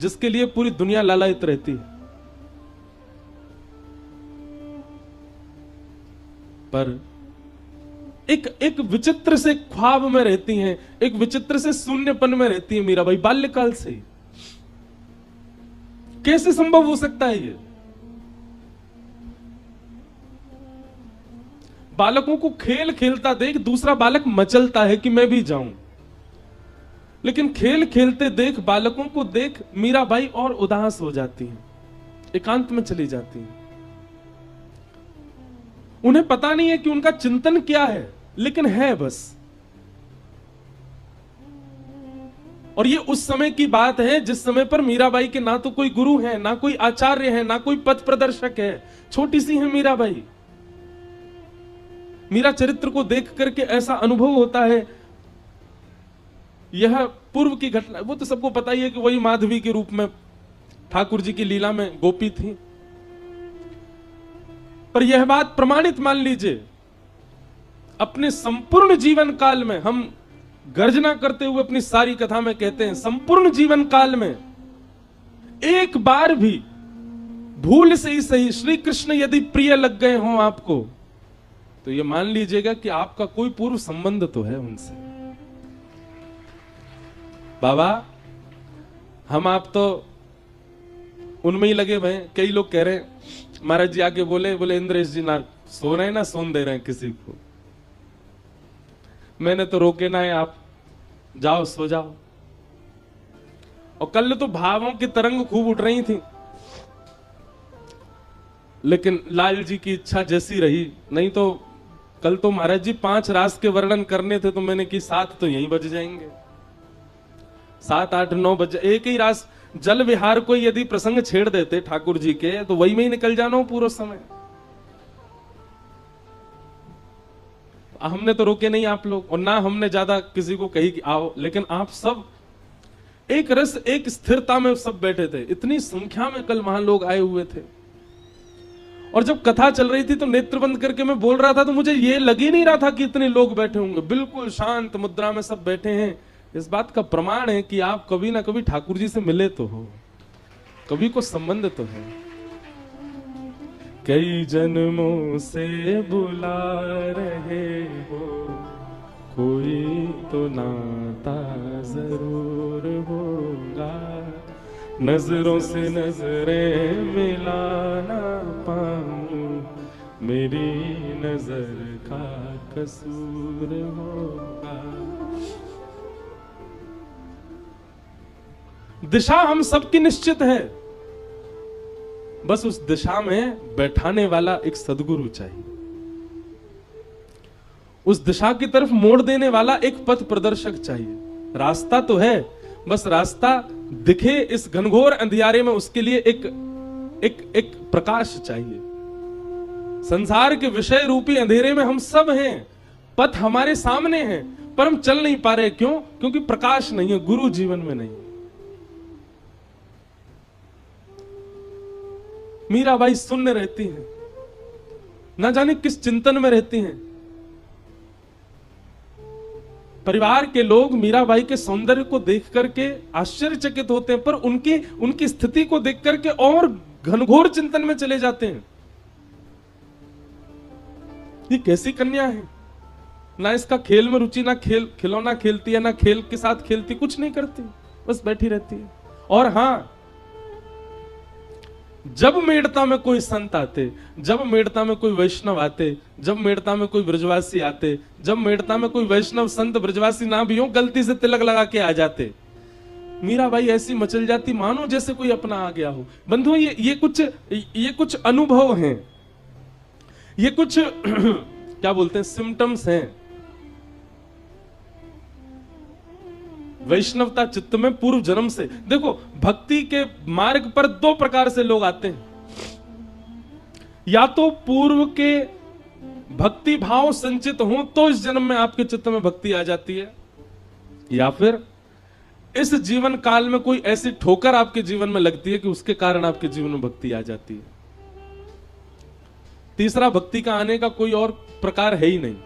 जिसके लिए पूरी दुनिया लालायित रहती है, पर एक विचित्र से ख्वाब में रहती हैं, एक विचित्र से शून्यपन में रहती है मीराबाई बाल्यकाल से ही। कैसे संभव हो सकता है ये? बालकों को खेल खेलता देख दूसरा बालक मचलता है कि मैं भी जाऊं, लेकिन खेल खेलते देख, बालकों को देख मीराबाई और उदास हो जाती हैं, एकांत में चली जाती हैं। उन्हें पता नहीं है कि उनका चिंतन क्या है, लेकिन है बस। और ये उस समय की बात है जिस समय पर मीराबाई के ना तो कोई गुरु है, ना कोई आचार्य है, ना कोई पथ प्रदर्शक है। छोटी सी है मीराबाई। मीरा चरित्र को देख करके ऐसा अनुभव होता है, यह पूर्व की घटना। वो तो सबको पता ही है कि वही माधवी के रूप में ठाकुर जी की लीला में गोपी थी, पर यह बात प्रमाणित मान लीजिए, अपने संपूर्ण जीवन काल में, हम गर्जना करते हुए अपनी सारी कथा में कहते हैं, संपूर्ण जीवन काल में एक बार भी भूल से ही सही श्री कृष्ण यदि प्रिय लग गए हों आपको, तो यह मान लीजिएगा कि आपका कोई पूर्व संबंध तो है उनसे। बाबा, हम आप तो उनमें ही लगे हुए हैं। कई लोग कह रहे हैं, महाराज जी आके बोले इंद्रेश जी ना सो रहे हैं, ना सोन दे रहे हैं किसी को। मैंने तो रोके ना है, आप जाओ सो जाओ। और कल तो भावों की तरंग खूब उठ रही थी, लेकिन लाल जी की इच्छा जैसी रही। नहीं तो कल तो महाराज जी 5 रास के वर्णन करने थे, तो मैंने की 7 तो यहीं बज जाएंगे, 7, 8, 9 बज। एक ही रास जल विहार को यदि प्रसंग छेड़ देते ठाकुर जी के, तो वही में ही निकल जाना हो पूरा समय। हमने तो रोके नहीं आप लोग, और ना हमने ज्यादा किसी को कही कि आओ, लेकिन आप सब एक रस, एक स्थिरता में सब बैठे थे। इतनी संख्या में कल वहां लोग आए हुए थे, और जब कथा चल रही थी तो नेत्र बंद करके मैं बोल रहा था, तो मुझे ये लग ही नहीं रहा था कि इतने लोग बैठे होंगे। बिल्कुल शांत मुद्रा में सब बैठे हैं। इस बात का प्रमाण है कि आप कभी ना कभी ठाकुर जी से मिले तो हो, कभी को संबंध तो है। कई जन्मों से बुला रहे हो, कोई तो नाता जरूर होगा। नजरों से नजरें मिलाना पाऊं, मेरी नजर का कसूर होगा। दिशा हम सबकी निश्चित है, बस उस दिशा में बैठाने वाला एक सदगुरु चाहिए, उस दिशा की तरफ मोड़ देने वाला एक पथ प्रदर्शक चाहिए। रास्ता तो है, बस रास्ता दिखे इस घनघोर अंधियारे में, उसके लिए एक प्रकाश चाहिए। संसार के विषय रूपी अंधेरे में हम सब हैं, पथ हमारे सामने है, पर हम चल नहीं पा रहे। क्यों? क्योंकि प्रकाश नहीं है, गुरु जीवन में नहीं है। मीराबाई शून्य रहती हैं, ना जाने किस चिंतन में रहती हैं। परिवार के लोग मीराबाई के सौंदर्य को देख करके आश्चर्यचकित होते हैं, पर उनकी स्थिति को देख करके और घनघोर चिंतन में चले जाते हैं। ये कैसी कन्या है, ना इसका खेल में रुचि, ना खिलौना खेलती है, ना खेल के साथ खेलती, कुछ नहीं करती, बस बैठी रहती है। और हां, जब मेड़ता में कोई संत आते, जब मेड़ता में कोई वैष्णव आते, जब मेड़ता में कोई ब्रजवासी आते, जब मेड़ता में कोई वैष्णव संत ब्रजवासी ना भी हो, गलती से तिलक लगा के आ जाते, मीराबाई ऐसी मचल जाती मानो जैसे कोई अपना आ गया हो। बंधुओं, ये कुछ अनुभव हैं, ये कुछ क्या बोलते हैं, सिम्टम्स हैं वैष्णवता चित्त में पूर्व जन्म से। देखो, भक्ति के मार्ग पर 2 प्रकार से लोग आते हैं। या तो पूर्व के भक्ति भाव संचित हो तो इस जन्म में आपके चित्त में भक्ति आ जाती है, या फिर इस जीवन काल में कोई ऐसी ठोकर आपके जीवन में लगती है कि उसके कारण आपके जीवन में भक्ति आ जाती है। तीसरा भक्ति का आने का कोई और प्रकार है ही नहीं।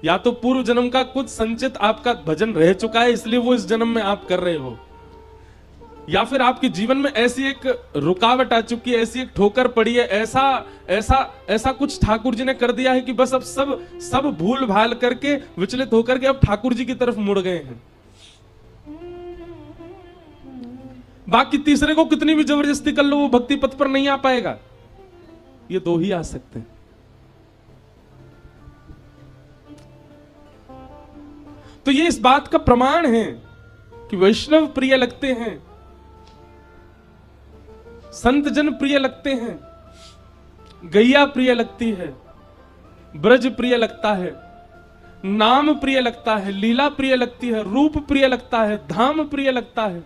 या तो पूर्व जन्म का कुछ संचित आपका भजन रह चुका है, इसलिए वो इस जन्म में आप कर रहे हो, या फिर आपके जीवन में ऐसी एक रुकावट आ चुकी है, ऐसी एक ठोकर पड़ी है, ऐसा ऐसा ऐसा कुछ ठाकुर जी ने कर दिया है कि बस अब सब भूल भाल करके विचलित होकर के अब ठाकुर जी की तरफ मुड़ गए हैं। बाकी तीसरे को कितनी भी जबरदस्ती कर लो, वो भक्ति पथ पर नहीं आ पाएगा। ये दो ही आ सकते हैं। तो ये इस बात का प्रमाण है कि वैष्णव प्रिय लगते हैं, संत जन प्रिय लगते हैं, गैया प्रिय लगती है, ब्रज प्रिय लगता है, नाम प्रिय लगता है, लीला प्रिय लगती है, रूप प्रिय लगता है, धाम प्रिय लगता है।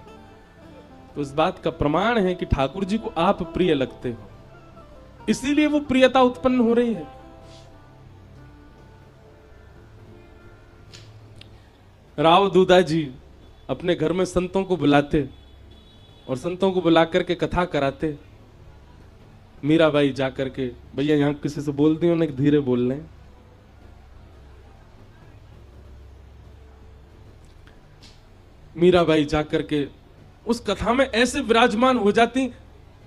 तो इस बात का प्रमाण है कि ठाकुर जी को आप प्रिय लगते हो, इसीलिए वो प्रियता उत्पन्न हो रही है। राव दूधा जी अपने घर में संतों को बुलाते और संतों को बुलाकर के कथा कराते। मीराबाई जाकर के, भैया यहां किसी से बोल दी, उन्हें धीरे बोल लें। मीराबाई जाकर के उस कथा में ऐसे विराजमान हो जाती,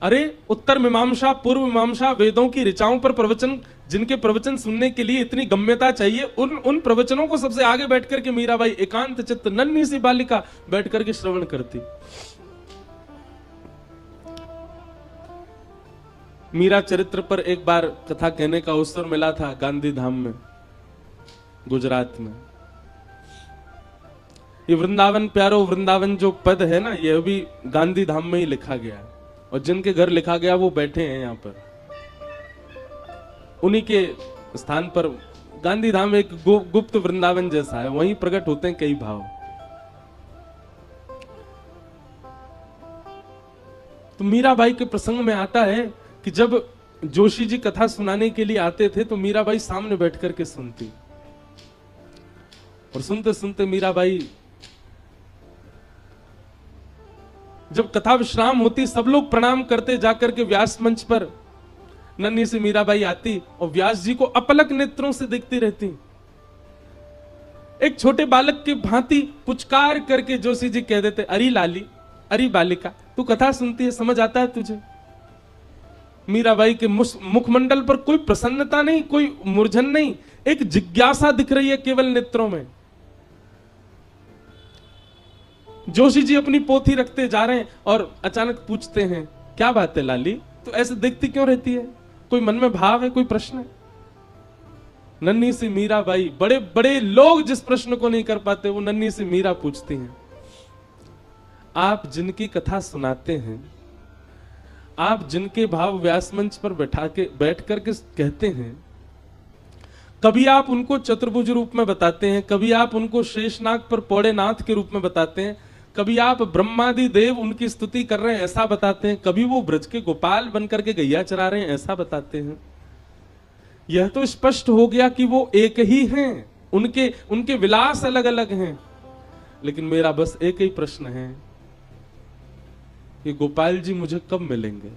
अरे उत्तर मीमांसा पूर्व मीमांसा वेदों की ऋचाओं पर प्रवचन, जिनके प्रवचन सुनने के लिए इतनी गम्यता चाहिए, उन प्रवचनों को सबसे आगे बैठ करके मीराबाई एकांत चित्त नन्ही सी बालिका बैठ करके श्रवण करती। मीरा चरित्र पर एक बार कथा कहने का अवसर मिला था गांधी धाम में, गुजरात में। ये वृंदावन प्यारो वृंदावन जो पद है ना, ये भी गांधी धाम में ही लिखा गया है, और जिनके घर लिखा गया वो बैठे हैं यहाँ पर। उन्हीं के स्थान पर गांधी धाम एक गुप्त वृंदावन जैसा है, वहीं प्रकट होते हैं कई भाव। तो मीराबाई के प्रसंग में आता है कि जब जोशी जी कथा सुनाने के लिए आते थे तो मीराबाई सामने बैठ करके सुनती, और सुनते सुनते मीराबाई, जब कथा विश्राम होती, सब लोग प्रणाम करते, जाकर के व्यास मंच पर नन्ही सी मीराबाई आती और व्यास जी को अपलक नेत्रों से देखती रहती। एक छोटे बालक के भांति पुचकार करके जोशी जी कह देते, अरे लाली, अरे बालिका, तू कथा सुनती है, समझ आता है तुझे? मीराबाई के मुखमंडल पर कोई प्रसन्नता नहीं, कोई मूर्छन नहीं, एक जिज्ञासा दिख रही है केवल नेत्रों में। जोशी जी अपनी पोथी रखते जा रहे हैं और अचानक पूछते हैं, क्या बात है लाली, तो ऐसे देखती क्यों रहती है? कोई मन में भाव है, कोई प्रश्न है? नन्ही सी मीराबाई, बड़े बड़े लोग जिस प्रश्न को नहीं कर पाते वो नन्ही सी मीरा पूछती हैं। आप जिनकी कथा सुनाते हैं, आप जिनके भाव व्यास मंच पर बैठ करके कहते हैं, कभी आप उनको चतुर्भुज रूप में बताते हैं, कभी आप उनको शेषनाग पर पौड़े नाथ के रूप में बताते हैं, कभी आप ब्रह्मादि देव उनकी स्तुति कर रहे हैं ऐसा बताते हैं, कभी वो ब्रज के गोपाल बनकर के गैया चरा रहे हैं ऐसा बताते हैं। यह तो स्पष्ट हो गया कि वो एक ही हैं, उनके विलास अलग अलग हैं। लेकिन मेरा बस एक ही प्रश्न है, ये गोपाल जी मुझे कब मिलेंगे?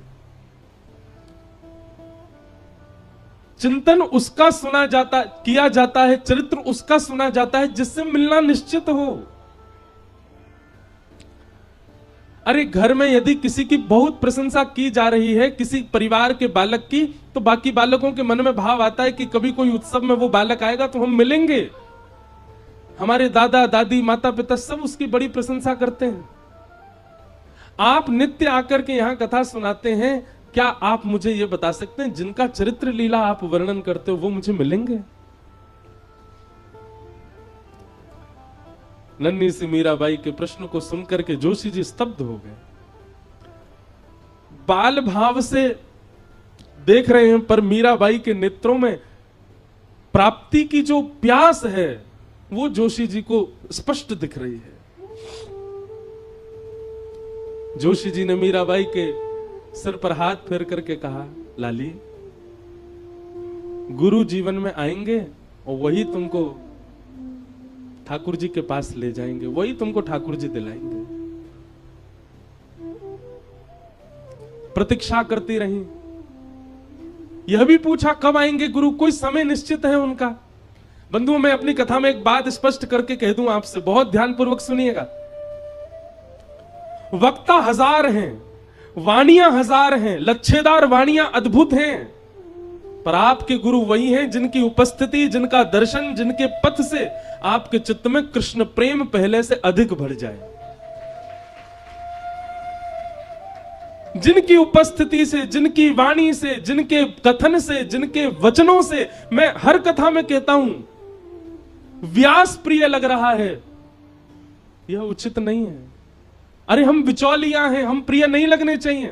चिंतन उसका किया जाता है, चरित्र उसका सुना जाता है जिससे मिलना निश्चित हो। अरे घर में यदि किसी की बहुत प्रशंसा की जा रही है, किसी परिवार के बालक की, तो बाकी बालकों के मन में भाव आता है कि कभी कोई उत्सव में वो बालक आएगा तो हम मिलेंगे। हमारे दादा दादी माता पिता सब उसकी बड़ी प्रशंसा करते हैं। आप नित्य आकर के यहां कथा सुनाते हैं, क्या आप मुझे यह बता सकते हैं जिनका चरित्र लीला आप वर्णन करते हो वो मुझे मिलेंगे? नन्ही सी मीराबाई के प्रश्न को सुनकर के जोशी जी स्तब्ध हो गए। बाल भाव से देख रहे हैं, पर मीराबाई के नेत्रों में प्राप्ति की जो प्यास है वो जोशी जी को स्पष्ट दिख रही है। जोशी जी ने मीराबाई के सिर पर हाथ फेर करके कहा, लाली, गुरु जीवन में आएंगे और वही तुमको ठाकुर जी के पास ले जाएंगे, वही तुमको ठाकुर जी दिलाएंगे। प्रतीक्षा करती रही, यह भी पूछा कब आएंगे गुरु, कोई समय निश्चित है उनका? बंधुओं, मैं अपनी कथा में एक बात स्पष्ट करके कह दूं आपसे, बहुत ध्यानपूर्वक सुनिएगा। वक्ता हजार हैं, वाणियां हजार हैं, लच्छेदार वाणियां अद्भुत हैं, पर आपके गुरु वही हैं जिनकी उपस्थिति, जिनका दर्शन, जिनके पथ से आपके चित्त में कृष्ण प्रेम पहले से अधिक भर जाए। जिनकी उपस्थिति से, जिनकी वाणी से, जिनके कथन से, जिनके वचनों से, मैं हर कथा में कहता हूं व्यास प्रिय लग रहा है, यह उचित नहीं है। अरे हम बिचौलिया हैं, हम प्रिय नहीं लगने चाहिए।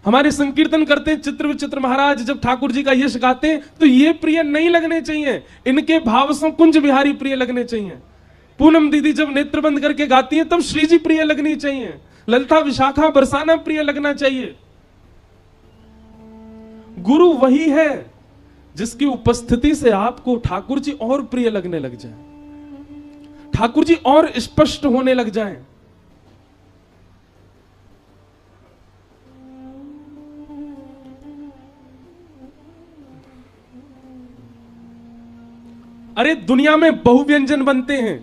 हमारे संकीर्तन करते चित्र विचित्र महाराज जब ठाकुर जी का यश गाते हैं तो ये प्रिय नहीं लगने चाहिए, इनके भावसों कुंज बिहारी प्रिय लगने चाहिए। पूनम दीदी जब नेत्र बंद करके गाती हैं तब श्री जी प्रिय लगनी चाहिए, ललिता विशाखा बरसाना प्रिय लगना चाहिए। गुरु वही है जिसकी उपस्थिति से आपको ठाकुर जी और प्रिय लगने लग जाए, ठाकुर जी और स्पष्ट होने लग जाएं। अरे दुनिया में बहुव्यंजन बनते हैं,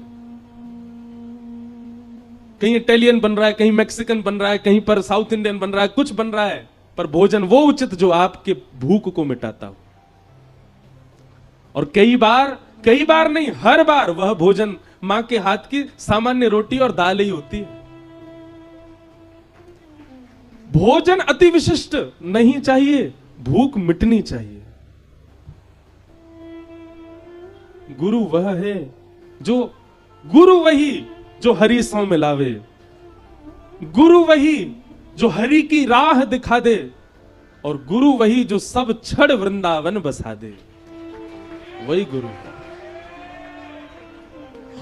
कहीं इटालियन बन रहा है, कहीं मैक्सिकन बन रहा है, कहीं पर साउथ इंडियन बन रहा है, कुछ बन रहा है, पर भोजन वो उचित जो आपके भूख को मिटाता हो। और कई बार नहीं, हर बार वह भोजन मां के हाथ की सामान्य रोटी और दाल ही होती है। भोजन अति विशिष्ट नहीं चाहिए, भूख मिटनी चाहिए। गुरु वह है जो, गुरु वही जो हरि सौ मिलावे, गुरु वही जो हरि की राह दिखा दे, और गुरु वही जो सब छड़ वृंदावन बसा दे, वही गुरु है।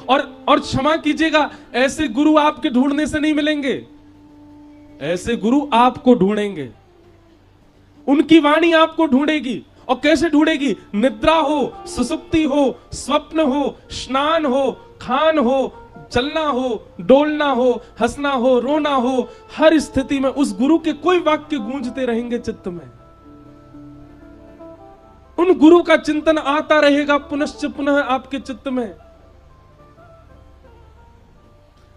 और क्षमा कीजिएगा, ऐसे गुरु आपके ढूंढने से नहीं मिलेंगे, ऐसे गुरु आपको ढूंढेंगे, उनकी वाणी आपको ढूंढेगी। और कैसे ढूंढेगी? निद्रा हो, सुसुप्ति हो, स्वप्न हो, स्नान हो, खान हो, चलना हो, डोलना हो, हंसना हो, रोना हो, हर स्थिति में उस गुरु के कोई वाक्य गूंजते रहेंगे चित्त में। उन गुरु का चिंतन आता रहेगा पुनश्च पुनः आपके चित्त में।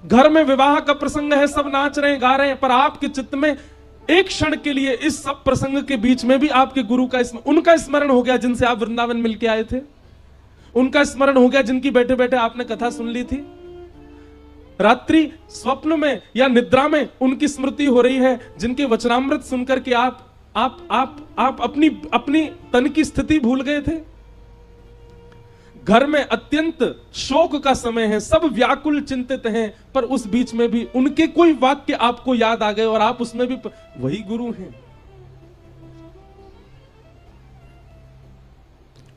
घर में विवाह का प्रसंग है, सब नाच रहे हैं, गा रहे हैं, पर आपके चित्त में एक क्षण के लिए इस सब प्रसंग के बीच में भी आपके गुरु का उनका स्मरण हो गया, जिनसे आप वृंदावन मिलके आए थे। उनका स्मरण हो गया जिनकी बैठे बैठे आपने कथा सुन ली थी। रात्रि स्वप्न में या निद्रा में उनकी स्मृति हो रही है, जिनके वचनामृत सुनकर के आप अपनी तन की स्थिति भूल गए थे। घर में अत्यंत शोक का समय है, सब व्याकुल चिंतित हैं, पर उस बीच में भी उनके कोई वाक्य आपको याद आ गए और आप उसमें भी वही गुरु हैं।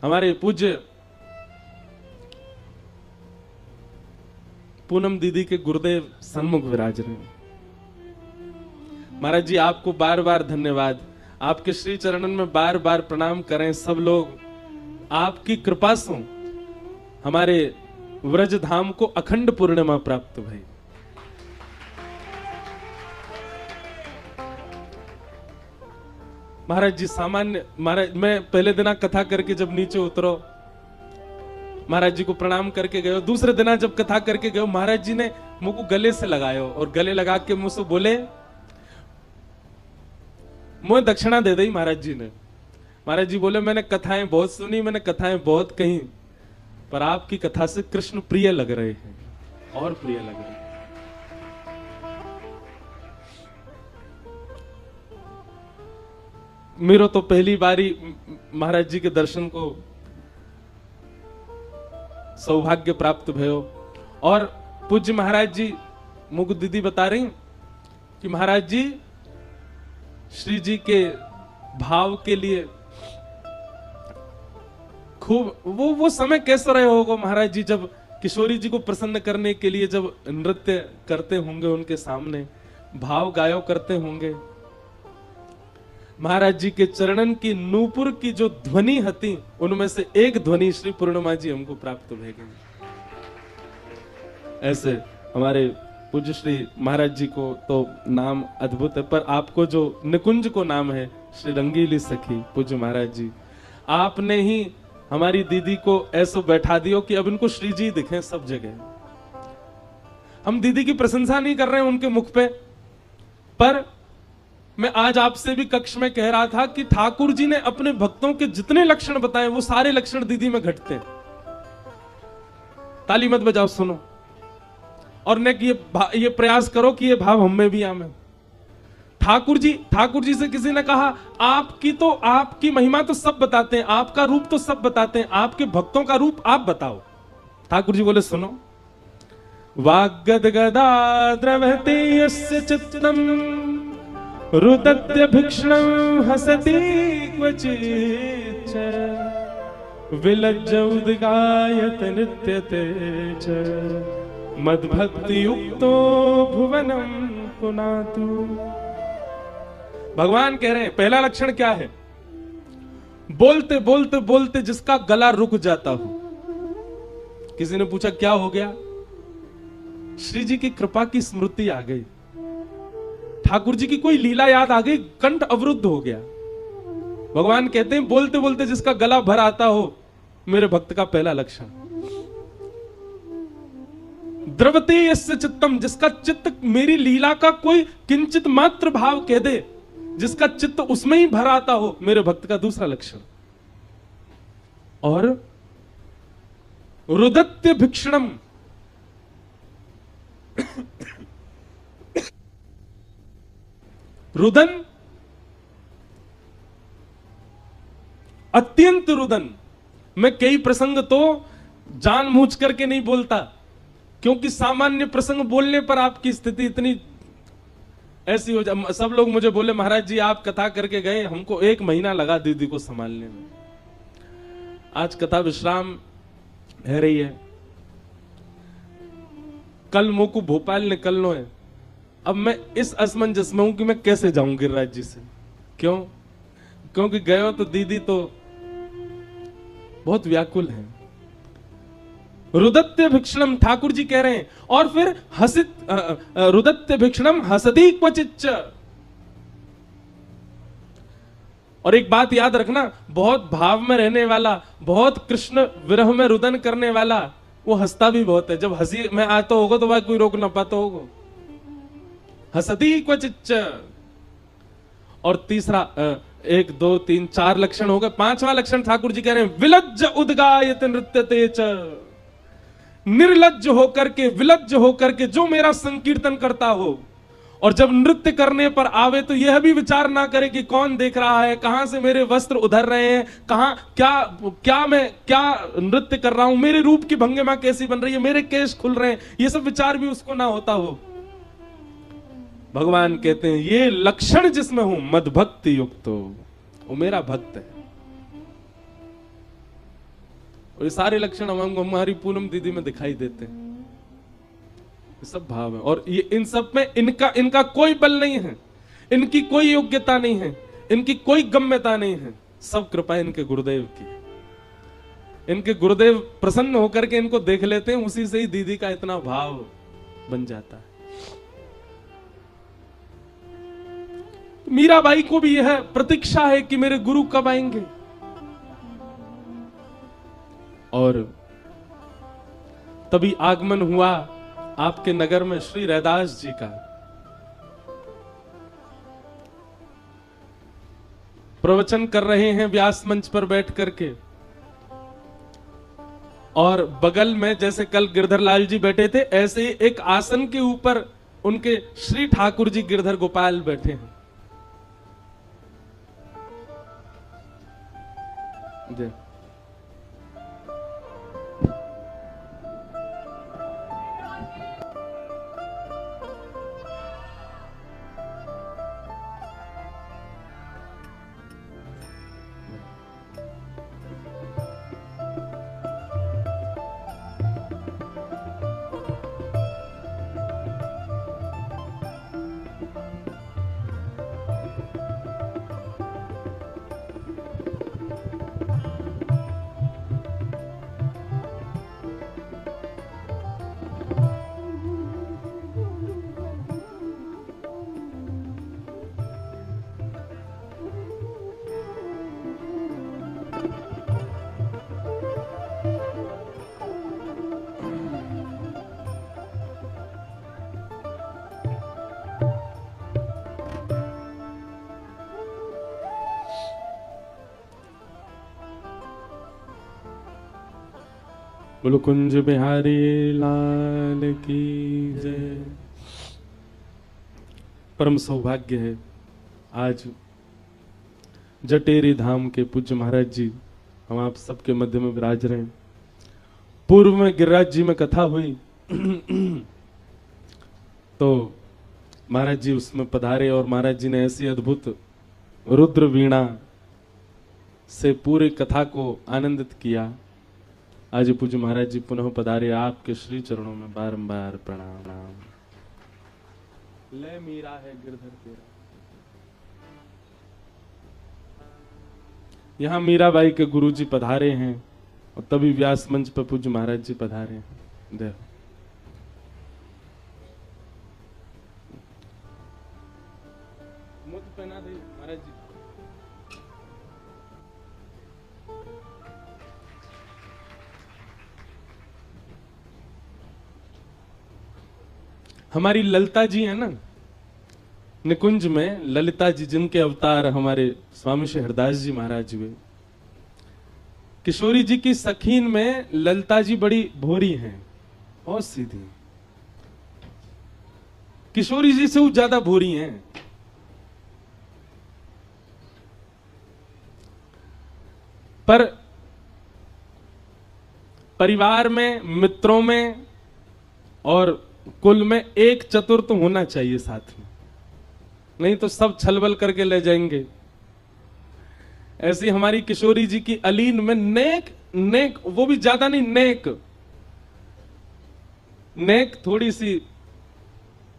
हमारे पूज्य पूनम दीदी के गुरुदेव सन्मुख विराज रहे। महाराज जी आपको बार बार धन्यवाद, आपके श्री चरणन में बार बार प्रणाम करें सब लोग। आपकी कृपा से हमारे व्रज धाम को अखंड पूर्णिमा प्राप्त भई। महाराज जी सामान्य, महाराज मैं पहले दिना कथा करके जब नीचे उतरो, महाराज जी को प्रणाम करके गयो। दूसरे दिना जब कथा करके गयो, महाराज जी ने मुझको गले से लगायो और गले लगा के मुझसे बोले, मुझे दक्षिणा दे दी महाराज जी ने। महाराज जी बोले मैंने कथाएं बहुत सुनी, मैंने कथाएं बहुत कही, पर आपकी कथा से कृष्ण प्रिय लग रहे हैं और प्रिय लग रहे हैं। मेरा तो पहली बारी महाराज जी के दर्शन को सौभाग्य प्राप्त भयो। और पूज्य महाराज जी मुझको दीदी बता रही कि महाराज जी श्री जी के भाव के लिए खूब वो समय कैसा रहे होगा महाराज जी, जब किशोरी जी को प्रसन्न करने के लिए जब नृत्य करते होंगे, उनके सामने भाव गायो करते होंगे। महाराज जी के चरणन की नूपुर की जो ध्वनि हती, उनमें से एक ध्वनि श्री पूर्णिमा जी हमको प्राप्त भय गई। ऐसे हमारे पूज्य श्री महाराज जी को तो नाम अद्भुत है, पर आपको जो निकुंज को नाम है श्री रंगीली सखी पूज्य महाराज जी, आपने ही हमारी दीदी को ऐसो बैठा दियो कि अब इनको श्री जी दिखे सब जगह। हम दीदी की प्रशंसा नहीं कर रहे हैं उनके मुख पे, पर मैं आज आपसे भी कक्ष में कह रहा था कि ठाकुर जी ने अपने भक्तों के जितने लक्षण बताए वो सारे लक्षण दीदी में घटते हैं। ताली मत बजाओ, सुनो, और ने ये प्रयास करो कि ये भाव हम में भी आवे। ठाकुर जी से किसी ने कहा, आपकी महिमा तो सब बताते हैं, आपका रूप तो सब बताते हैं, आपके भक्तों का रूप आप बताओ। ठाकुर जी बोले, सुनो, वाग्गदगदा द्रवते यस्य चित्तम रुदत्य भिक्षणं हसति क्वचित् विलज्ज उद्गायत नृत्यते च मद्भक्ति युक्तो भुवनम पुनातु। भगवान कह रहे हैं पहला लक्षण क्या है? बोलते बोलते बोलते जिसका गला रुक जाता हो। किसी ने पूछा क्या हो गया? श्री जी की कृपा की स्मृति आ गई, ठाकुर जी की कोई लीला याद आ गई, कंठ अवरुद्ध हो गया। भगवान कहते हैं बोलते बोलते जिसका गला भर आता हो, मेरे भक्त का पहला लक्षण। द्रवते यस्य चित्तम, जिसका चित्त मेरी लीला का कोई किंचित मात्र भाव कह दे, जिसका चित्त उसमें ही भर आता हो, मेरे भक्त का दूसरा लक्षण। और रुदत्य भिक्षणम, रुदन, अत्यंत रुदन। मैं कई प्रसंग तो जानबूझ करके नहीं बोलता, क्योंकि सामान्य प्रसंग बोलने पर आपकी स्थिति इतनी ऐसी हो जाए। सब लोग मुझे बोले, महाराज जी आप कथा करके गए, हमको 1 महीना लगा दीदी को संभालने में। आज कथा विश्राम है रही है, कल मोको भोपाल निकलना है। अब मैं इस असमंजस में हूं कि मैं कैसे जाऊं गिरिराज जी से। क्यों? क्योंकि गए तो दीदी तो बहुत व्याकुल है। रुदत्य भिक्षणम, ठाकुर जी कह रहे हैं, और फिर हसित रुदत्य भिक्षणम हसती क्वचिच्च। और एक बात याद रखना, बहुत भाव में रहने वाला, बहुत कृष्ण विरह में रुदन करने वाला, वो हंसता भी बहुत है। जब हंसी में आता होगा तो भाई कोई रोक ना पाता होगा। हसती क्वचिच्च। और तीसरा 1 2 3 4 लक्षण हो गए। 5वां लक्षण ठाकुर जी कह रहे हैं, विलज्ज उद्गायत नृत्यते च। निर्लज्ज होकर के, विलज्ज होकर के जो मेरा संकीर्तन करता हो, और जब नृत्य करने पर आवे तो यह भी विचार ना करे कि कौन देख रहा है, कहां से मेरे वस्त्र उधर रहे हैं, कहां क्या मैं क्या नृत्य कर रहा हूं, मेरे रूप की भंगिमा कैसी बन रही है, मेरे केश खुल रहे हैं, ये सब विचार भी उसको ना होता हो। भगवान कहते हैं ये लक्षण जिसमें हूं मद्भक्ति युक्त हो, वो मेरा भक्त है। और ये सारे लक्षण हमारी पूनम दीदी में दिखाई देते हैं। ये सब भाव है, और ये इन सब में इनका कोई बल नहीं है, इनकी कोई योग्यता नहीं है, इनकी कोई गम्यता नहीं है। सब कृपा इनके गुरुदेव की। इनके गुरुदेव प्रसन्न होकर के इनको देख लेते हैं, उसी से ही दीदी का इतना भाव बन जाता है। मीराबाई को भी यह प्रतीक्षा है कि मेरे गुरु कब आएंगे। और तभी आगमन हुआ आपके नगर में श्री रैदास जी का। प्रवचन कर रहे हैं व्यास मंच पर बैठ करके, और बगल में जैसे कल गिरधर लाल जी बैठे थे, ऐसे ही एक आसन के ऊपर उनके श्री ठाकुर जी गिरधर गोपाल बैठे हैं। जय बोलो कुंज बिहारी लाल की जय। परम सौभाग्य है आज जटेरी धाम के पूज्य महाराज जी हम आप सबके मध्य में विराज रहे हैं। पूर्व में गिरिराज जी में कथा हुई तो महाराज जी उसमें पधारे और महाराज जी ने ऐसी अद्भुत रुद्र वीणा से पूरी कथा को आनंदित किया। आज पूज्य महाराज जी पुनः पधारे, आपके श्री चरणों में बारंबार प्रणाम। ले मीरा है गिरधर तेरा। यहां मीराबाई के गुरुजी पधारे हैं और तभी व्यास मंच पर पूज्य महाराज जी पधारे हैं। देखो मुझ पहना दे महाराज जी। हमारी ललिता जी है ना निकुंज में, ललिता जी जिनके अवतार हमारे स्वामी श्री हरदास जी महाराज हुए। किशोरी जी की सखीन में ललिता जी बड़ी भोरी हैं, बहुत सीधी। किशोरी जी से वो ज्यादा भोरी हैं। पर परिवार में, मित्रों में और कुल में एक चतुर तो होना चाहिए साथ में, नहीं तो सब छलबल करके ले जाएंगे। ऐसी हमारी किशोरी जी की अलीन में नेक नेक, वो भी ज्यादा नहीं, नेक नेक थोड़ी सी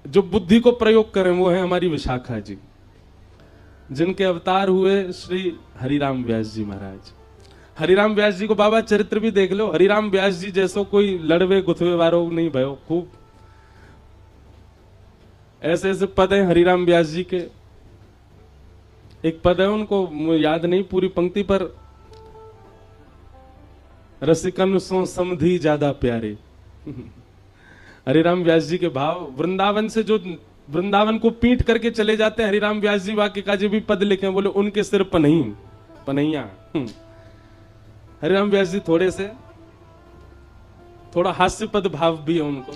जो बुद्धि को प्रयोग करें वो है हमारी विशाखा जी, जिनके अवतार हुए श्री हरिराम व्यास जी महाराज। हरिराम व्यास जी को बाबा चरित्र भी देख लो। हरिराम व्यास जी जैसो कोई लड़वे गुथवे वारो नहीं भयो। खूब ऐसे ऐसे पद हैं हरिराम व्यास जी के। एक पद है उनको याद नहीं पूरी पंक्ति पर, रसिकन सो समधी ज्यादा प्यारे। हरिराम व्यास जी के भाव वृंदावन से जो वृंदावन को पीट करके चले जाते हैं हरिराम व्यास जी, वाक्य का जी भी पद लिखे, बोले उनके सिर पनही पनैया। हरिराम व्यास जी थोड़ा हास्य पद भाव भी है उनको।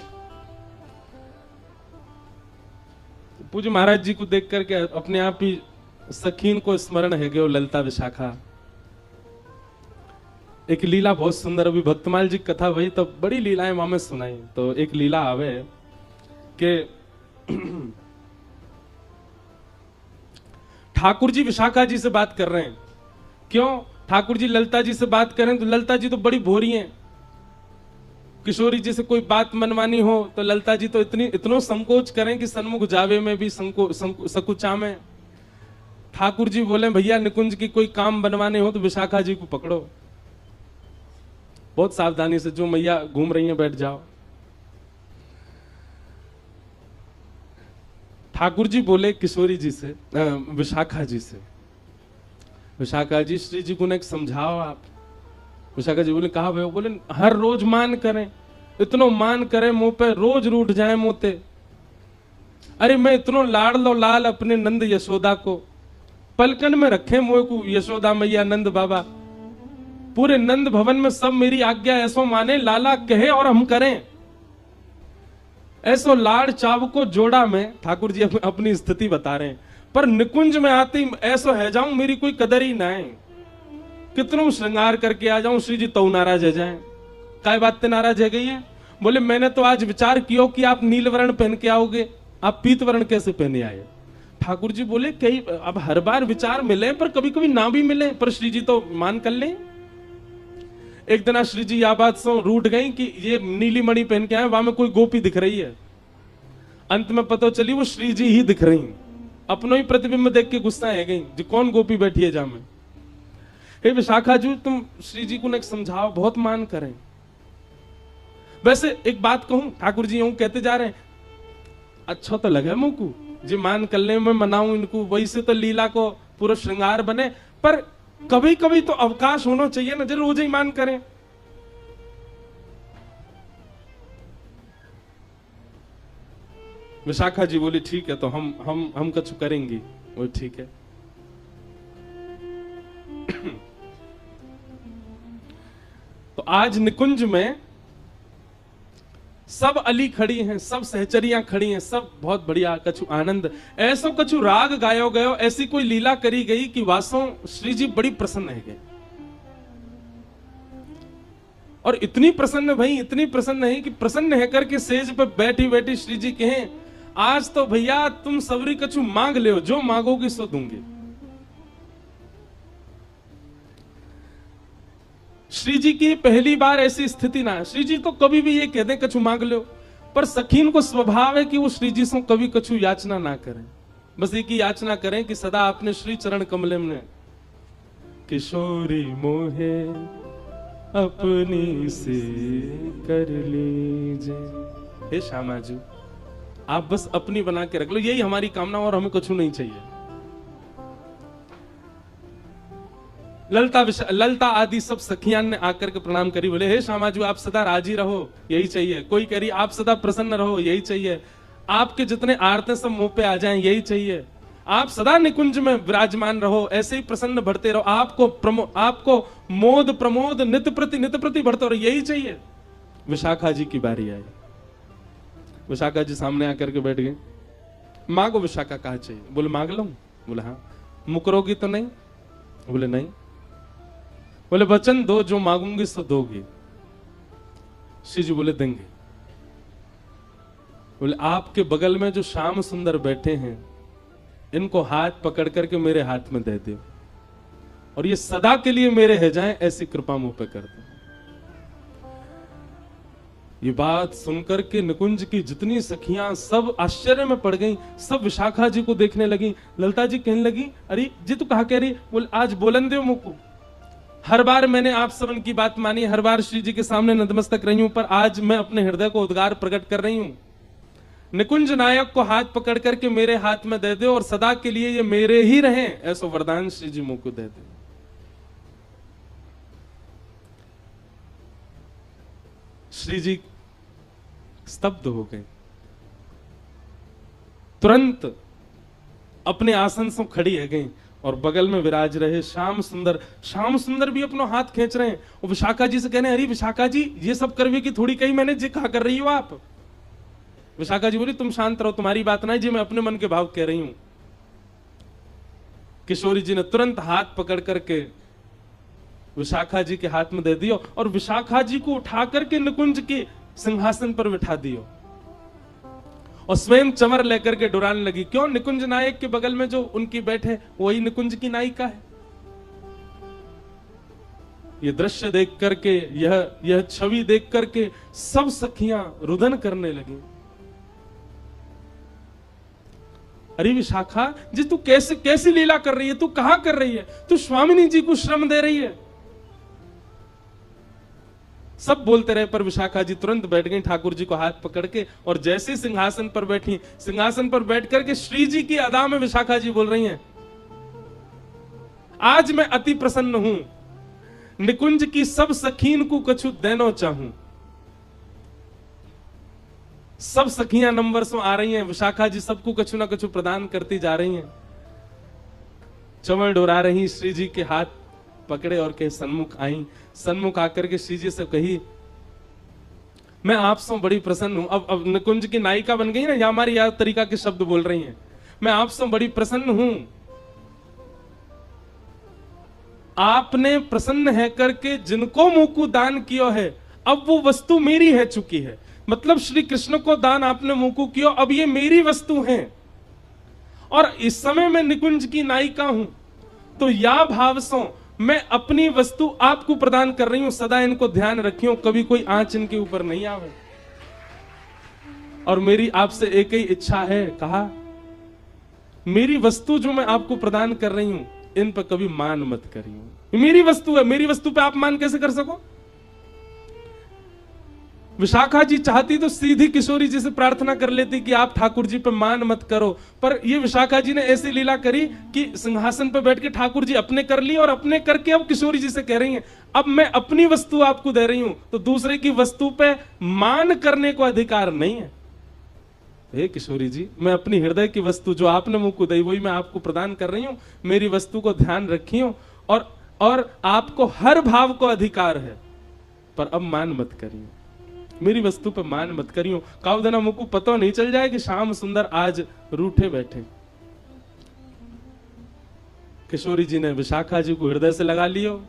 पूज्य महाराज जी को देख करके अपने आप ही सखीन को स्मरण है गयो, ललिता विशाखा। एक लीला बहुत सुंदर, अभी भक्तमाल जी कथा भई तो बड़ी लीलाएं वहां में सुनाई। तो एक लीला आवे कि ठाकुर जी विशाखा जी से बात कर रहे हैं। क्यों ठाकुर जी ललिता जी से बात करें तो ललिता जी तो बड़ी भोरी हैं। किशोरी जी से कोई बात मनवानी हो तो ललिता जी तो इतनो संकोच करें कि सन्मुख जावे में भी सकुचा में। ठाकुर जी बोले भैया निकुंज की कोई काम बनवाने हो तो विशाखा जी को पकड़ो, बहुत सावधानी से, जो मैया घूम रही हैं बैठ जाओ। ठाकुर जी बोले किशोरी जी से, विशाखा जी से, विशाखा जी श्री जी को एक समझाओ आप। विशाखा जी बोले कहा भाई? बोले हर रोज मान करें, इतनो मान करें मुंह पे रोज रूठ जाए मोते। अरे मैं इतनो लाड़ लो लाल अपने नंद यशोदा को, पलकन में रखे मुझे को यशोदा मैया नंद बाबा। पूरे नंद भवन में सब मेरी आज्ञा ऐसो माने, लाला कहे और हम करें। ऐसो लाड़ चाव को जोड़ा में, ठाकुर जी अपनी स्थिति बता रहे हैं। पर निकुंज में आते ही ऐसो है जाऊं मेरी कोई कदर ही ना है। कितनों श्रृंगार करके आ जाऊं श्री जी तो नाराज है जाए। काय बात ते नाराज है गई है? बोले मैंने तो आज विचार किया कि आप नील वर्ण पहन के आओगे, आप पीत वर्ण कैसे पहने आए? ठाकुर जी बोले कई अब हर बार विचार मिले पर कभी कभी ना भी मिले, पर श्री जी तो मान कर ले। एक दिन श्री जी यह बात सो रूठ गई कि ये नीली मणि पहन के आए, वहां में कोई गोपी दिख रही है। अंत में पता चली वो श्री जी ही दिख रही, अपनों ही प्रतिबिंब देख के गुस्सा है गई जी कौन गोपी बैठी है जा में। हे विशाखा जी तुम श्री जी को समझाओ, बहुत मान करें। वैसे एक बात कहूं, ठाकुर जी यूं कहते जा रहे हैं, अच्छा तो लगे मुझको जी मान कर ले, मैं मनाऊं इनको, वही से तो लीला को पूरा श्रृंगार बने। पर कभी कभी तो अवकाश होना चाहिए ना, जरूर रोज ही मान करें। विशाखा जी बोली ठीक है, तो हम कुछ करेंगी। वो ठीक है। तो आज निकुंज में सब अली खड़ी हैं, सब सहचरियां खड़ी हैं, सब बहुत बढ़िया कछु आनंद, ऐसो कछु राग गायो गयो, ऐसी कोई लीला करी गई कि वासों श्री जी बड़ी प्रसन्न है गए। और इतनी प्रसन्न भाई, इतनी प्रसन्न है कि प्रसन्न है करके सेज पे बैठी बैठी श्री जी कहें, आज तो भैया तुम सबरी कछु मांग ले, जो मांगोगी सो दूंगी। श्री जी की पहली बार ऐसी स्थिति ना है। श्री जी तो कभी भी ये कह दें कछु मांग लो, पर सखीन को स्वभाव है कि वो श्री जी से कभी कछु याचना ना करें, बस एक ही याचना करें कि सदा अपने श्री चरण कमले में किशोरी मोहे अपनी से कर लीजिए। हे श्यामाजू, आप बस अपनी बना के रख लो, यही हमारी कामना, और हमें कुछ नहीं चाहिए। ललता आदि सब सखियान ने आकर के प्रणाम करी, बोले हे श्यामाजू आप सदा राजी रहो, यही चाहिए। कोई कह रही आप सदा प्रसन्न रहो, यही चाहिए। आपके जितने आरते सब मुंह पे आ जाएं, यही चाहिए। आप सदा निकुंज में विराजमान रहो, ऐसे ही प्रसन्न बढ़ते रहो, आपको मोद प्रमोद नित्य प्रति बढ़ते रहो, यही चाहिए। विशाखा जी की बारी आई। विशाखा जी सामने आकर के बैठ गए। मांगो विशाखा, कहा चाहिए? बोले मांग लो। बोले हाँ। मुकरोगी तो नहीं? बोले नहीं। बोले वचन दो, जो मांगूंगी सो दोगी। श्री जी बोले देंगे। बोले आपके बगल में जो श्याम सुंदर बैठे हैं, इनको हाथ पकड़ करके मेरे हाथ में दे दो, और ये सदा के लिए मेरे है जाएं, ऐसी कृपा मुंह पे कर दो। ये बात सुनकर के निकुंज की जितनी सखियां सब आश्चर्य में पड़ गईं, सब विशाखा जी को देखने लगी। ललिता जी कहने लगी, अरे जी तू कहा कह रही? बोल आज बोलन दो मुझको। हर बार मैंने आप सबन की बात मानी, हर बार श्री जी के सामने नतमस्तक रही हूं, पर आज मैं अपने हृदय को उद्गार प्रकट कर रही हूं। निकुंज नायक को हाथ पकड़ करके मेरे हाथ में दे दो, और सदा के लिए ये मेरे ही रहें, ऐसा वरदान श्री जी मुझको दे दे। श्री जी स्तब्ध हो गए। तुरंत अपने आसन से खड़ी है गई, और बगल में विराज रहे श्याम सुंदर भी अपना हाथ खींच रहे हैं। और विशाखा जी से कह रहे हैं, अरे विशाखा जी ये सब करवे की थोड़ी कही मैंने, जी कहा कर रही हो आप? विशाखा जी बोली, तुम शांत रहो, तुम्हारी बात नहीं जी, मैं अपने मन के भाव कह रही हूं। किशोरी जी ने तुरंत हाथ पकड़ करके विशाखा जी के हाथ में दे दियो, और विशाखा जी को उठा करके निकुंज के सिंहासन पर बिठा दियो, और स्वयं चमर लेकर के डुराने लगी। क्यों? निकुंज नायक के बगल में जो उनकी बैठे वही निकुंज की नायिका है। ये दृश्य देख करके, यह छवि देख करके सब सखियां रुदन करने लगी। अरे विशाखा जी तू कैसी लीला कर रही है? तू कहां कर रही है? तू स्वामिनी जी को श्रम दे रही है। सब बोलते रहे, पर विशाखा जी तुरंत बैठ गई ठाकुर जी को हाथ पकड़ के, और जैसे सिंहासन पर बैठी, सिंहासन पर बैठ करके श्री जी की अदा में विशाखा जी बोल रही हैं, आज मैं अति प्रसन्न हूं, निकुंज की सब सखीन को कछु देनो चाहूं। सब सखियां नंबर से आ रही हैं, विशाखा जी सबको कछु ना कछु प्रदान करती जा रही हैं। चमर डोरा रही, श्री जी के हाथ पकड़े और कहे सन्मुख आई। सन्मुख आकर के श्री जी से कही, मैं आपसे बड़ी प्रसन्न हूं। अब निकुंज की नायिका बन गई ना, या हमारी याद तरीका के शब्द बोल रही हैं। मैं आपसे बड़ी प्रसन्न हूं, आपने प्रसन्न है करके जिनको मुंह को दान किया है, अब वो वस्तु मेरी है चुकी है। मतलब श्री कृष्ण को दान आपने मुंह को किया, अब ये मेरी वस्तु है, और इस समय मैं निकुंज की नायिका हूं, तो या भाव से मैं अपनी वस्तु आपको प्रदान कर रही हूं। सदा इनको ध्यान रखियो, कभी कोई आंच इनके ऊपर नहीं आवे। और मेरी आपसे एक ही इच्छा है, कहा मेरी वस्तु जो मैं आपको प्रदान कर रही हूं, इन पर कभी मान मत करियो। मेरी वस्तु है, मेरी वस्तु पे आप मान कैसे कर सको? विशाखा जी चाहती तो सीधी किशोरी जी से प्रार्थना कर लेती कि आप ठाकुर जी पे मान मत करो, पर ये विशाखा जी ने ऐसी लीला करी कि सिंहासन पे बैठ के ठाकुर जी अपने कर ली, और अपने करके अब किशोरी जी से कह रही हैं, अब मैं अपनी वस्तु आपको दे रही हूं, तो दूसरे की वस्तु पे मान करने को अधिकार नहीं है। हे किशोरी जी, मैं अपनी हृदय की वस्तु जो आपने मुझको दी वही मैं आपको प्रदान कर रही हूं, मेरी वस्तु को ध्यान रखियो, और आपको हर भाव को अधिकार है, पर अब मान मत करिए। मेरी वस्तु पे मान मत करियो। कावदना मुझको पता नहीं चल जाए कि श्याम सुंदर आज रूठे बैठे। किशोरी जी ने विशाखा जी को हृदय से लगा लियो।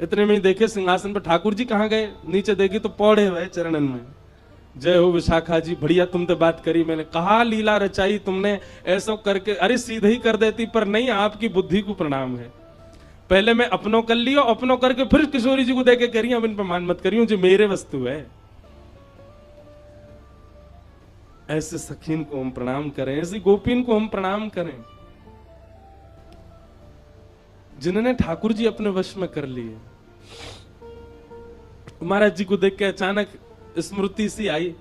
इतने में ही देखे सिंहासन पर ठाकुर जी कहाँ गए, नीचे देखी तो पौड़े हुए चरणन में। जय हो विशाखा जी, बढ़िया तुम तो बात करी। मैंने कहा लीला रचाई तुमने, ऐसा करके अरे सीधे ही कर देती, पर नहीं, आपकी बुद्धि को प्रणाम है। पहले मैं अपनों कर लियो, अपनों करके फिर किशोरी जी को देके कह रही अब इन पर मान मत करियो, जो मेरे वस्तु है। ऐसे सखीन को हम प्रणाम करें, ऐसी गोपीन को हम प्रणाम करें, जिन्होंने ठाकुर जी अपने वश में कर लिए। महाराज जी को देख के अचानक स्मृति सी आई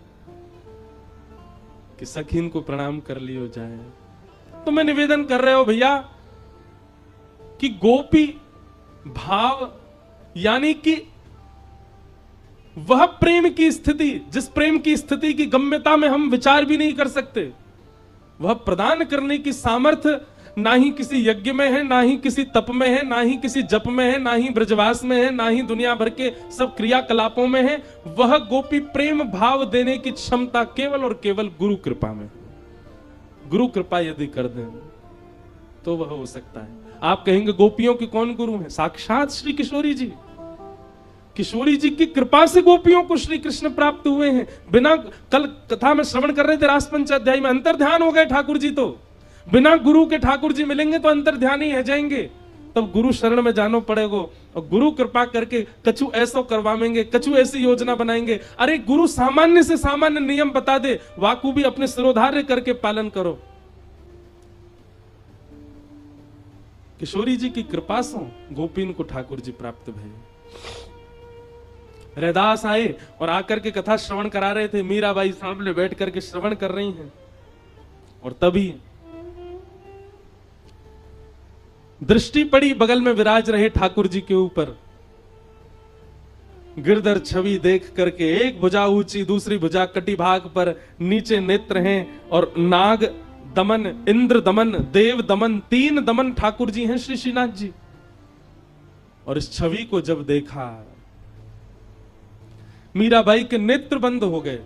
कि सखीन को प्रणाम कर लियो जाए। तो मैं निवेदन कर रहे हो भैया कि गोपी भाव यानी कि वह प्रेम की स्थिति, जिस प्रेम की स्थिति की गम्यता में हम विचार भी नहीं कर सकते, वह प्रदान करने की सामर्थ्य ना ही किसी यज्ञ में है, ना ही किसी तप में है, ना ही किसी जप में है, ना ही ब्रजवास में है, ना ही दुनिया भर के सब क्रियाकलापों में है। वह गोपी प्रेम भाव देने की क्षमता केवल और केवल गुरु कृपा में। गुरु कृपा यदि कर दें तो वह हो सकता है। आप कहेंगे गोपियों के कौन गुरु हैं? साक्षात श्री किशोरी जी। किशोरी जी की कृपा से गोपियों को श्री कृष्ण प्राप्त हुए हैं। बिना, कल कथा में श्रवण कर रहे थे रास पंचाध्याय में, अंतर ध्यान हो गए ठाकुर जी। तो बिना गुरु के ठाकुर जी मिलेंगे तो अंतर ध्यान ही रह जाएंगे। तब गुरु शरण में जानो पड़ेगा और गुरु कृपा करके कछु ऐसा करवाएंगे, कछु ऐसी योजना बनाएंगे। अरे गुरु सामान्य से सामान्य नियम बता दे, वाकु भी अपने सिरोधार्य करके पालन करो। किशोरी जी की कृपा से गोपीन को ठाकुर जी प्राप्त भये। रैदास आए और आकर के कथा श्रवण करा रहे थे। मीराबाई सामने बैठ करके श्रवण कर रही हैं और तभी दृष्टि पड़ी बगल में विराज रहे ठाकुर जी के ऊपर। गिरधर छवि देख करके एक भुजा ऊंची, दूसरी भुजा कटी भाग पर, नीचे नेत्र हैं और नाग दमन, इंद्र दमन, देव दमन, 3 दमन ठाकुर जी हैं श्री श्रीनाथ जी। और इस छवि को जब देखा मीराबाई के नेत्र बंद हो गए।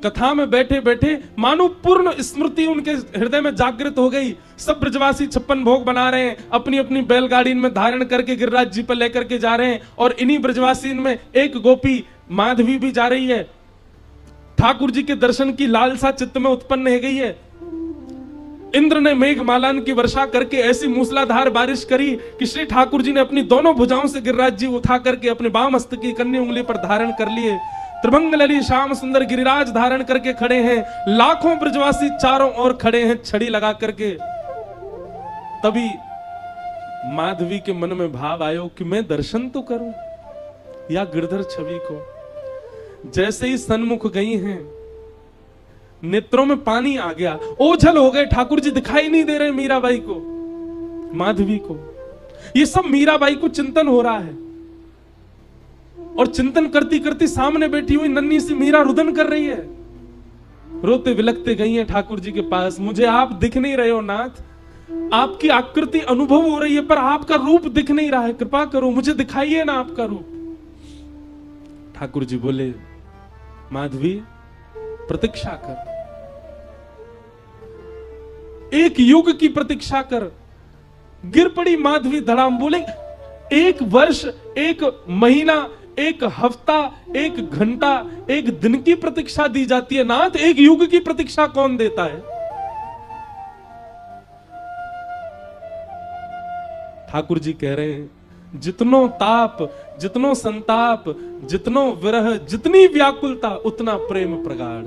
कथा में बैठे बैठे मानो पूर्ण स्मृति उनके हृदय में जागृत हो गई। सब ब्रजवासी 56 भोग बना रहे हैं, अपनी अपनी बैलगाड़ी में धारण करके गिरिराज जी पर लेकर के जा रहे हैं। और इन्हीं ब्रजवासी में एक गोपी माधवी भी जा रही है। ठाकुर जी के दर्शन की लालसा चित्त में उत्पन्न हो गई है। इंद्र ने मेघमालान की वर्षा करके ऐसी मूसलाधार बारिश करी कि श्री ठाकुर जी ने अपनी दोनों भुजाओं से गिरिराज जी उठा करके अपने बाम हस्त की कन्नी उंगली पर धारण कर लिए। त्रिभंग लली श्याम सुंदर गिरिराज धारण करके खड़े हैं। लाखों ब्रजवासी चारों ओर खड़े हैं छड़ी लगा करके। तभी माधवी के मन में भाव आयो कि मैं दर्शन तो करूं या गिरधर छवि को। जैसे ही सन्मुख गई हैं, नेत्रों में पानी आ गया, ओझल हो गए। ठाकुर जी दिखाई नहीं दे रहे मीराबाई को, माधवी को। ये सब मीराबाई को चिंतन हो रहा है। और चिंतन करती करती सामने बैठी हुई नन्ही सी मीरा रुदन कर रही है। रोते विलखते गई है ठाकुर जी के पास। मुझे आप दिख नहीं रहे हो नाथ, आपकी आकृति अनुभव हो रही है पर आपका रूप दिख नहीं रहा है, कृपा करो मुझे दिखाइए ना आपका रूप। ठाकुर जी बोले, माधवी प्रतीक्षा कर, एक युग की प्रतीक्षा कर। गिर पड़ी माधवी धड़ाम। बोले, 1 वर्ष, 1 महीना, 1 हफ्ता, 1 घंटा, 1 दिन की प्रतीक्षा दी जाती है नाथ, 1 युग की प्रतीक्षा कौन देता है? ठाकुर जी कह रहे हैं, जितनो ताप, जितनो संताप, जितनो विरह, जितनी व्याकुलता, उतना प्रेम प्रगाढ़।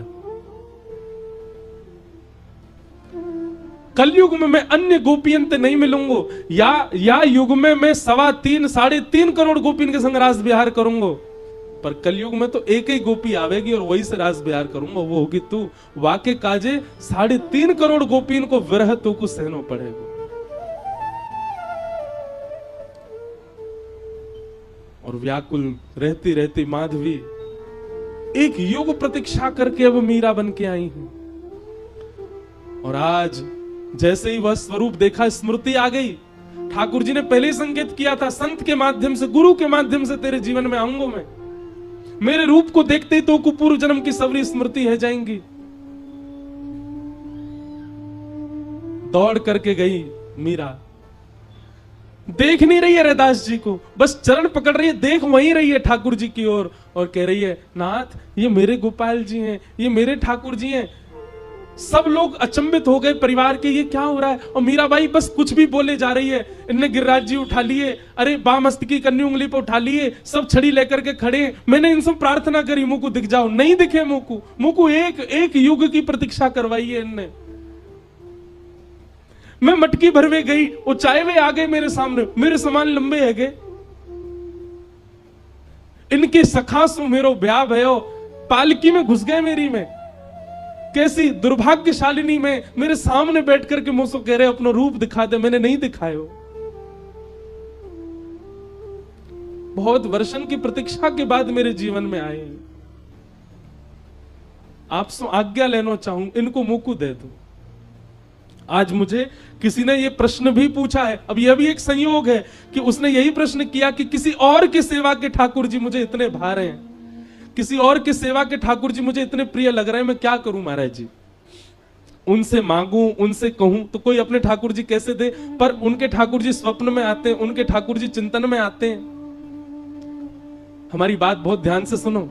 कलयुग में मैं अन्य गोपियंत नहीं मिलूंगा, या युग में मैं 3.25 साढ़े 3 करोड़ गोपियन के संग रास विहार करूंगा। पर कलयुग में तो एक ही गोपी आवेगी और वही से रास विहार करूंगा, वो होगी तू। वाके काजे 3.5 करोड़ गोपियन को विरह तू को सहनो पड़ेगा। और व्याकुल रहती रहती माधवी 1 युग प्रतीक्षा करके अब मीरा बन के आई है। और आज जैसे ही वह स्वरूप देखा, स्मृति आ गई। ठाकुर जी ने पहले ही संकेत किया था, संत के माध्यम से, गुरु के माध्यम से तेरे जीवन में आऊंगा मैं। मेरे रूप को देखते ही तो को पूर्व जन्म की सबरी स्मृति है जाएंगी। दौड़ करके गई मीरा, देख नहीं रही है रैदास जी को, बस चरण पकड़ रही है, देख वहीं रही है ठाकुर जी की ओर, और कह रही है नाथ ये मेरे गोपाल जी हैं, ये मेरे ठाकुर जी हैं। सब लोग अचंभित हो गए परिवार के, ये क्या हो रहा है। और मीराबाई बस कुछ भी बोले जा रही है। इनने गिरिराज जी उठा लिए, अरे बामस्तकी कन्नी उंगली पर उठा लिए, सब छड़ी लेकर के खड़े। मैंने इनसे प्रार्थना करी मुकु दिख जाओ, नहीं दिखे मुकु एक युग की प्रतीक्षा करवाई है इनने। मैं मटकी भरवे गई, वो चाय वे आ गए मेरे सामने, मेरे समान लंबे है गए। इनके सखा सु मेरो ब्याह भयो, पालकी में घुस गए मेरी में। कैसी दुर्भाग्यशालिनी में मेरे सामने बैठ करके मुझसे कह रहे अपना रूप दिखा दे, मैंने नहीं दिखायो। बहुत वर्षन की प्रतीक्षा के बाद मेरे जीवन में आए। आपसे आज्ञा लेना चाहूं, इनको मुकु दे दो। आज मुझे किसी ने ये प्रश्न भी पूछा है, अब यह भी एक संयोग है कि उसने यही प्रश्न किया कि किसी और की सेवा के ठाकुर जी मुझे इतने भा रहे हैं, किसी और की सेवा के ठाकुर जी मुझे इतने प्रिय लग रहे हैं, मैं क्या करूं महाराज जी। उनसे मांगूं, उनसे कहूं तो कोई अपने ठाकुर जी कैसे दे, पर उनके ठाकुर जी स्वप्न में आते हैं, उनके ठाकुर जी चिंतन में आते हैं। हमारी बात बहुत ध्यान से सुनो,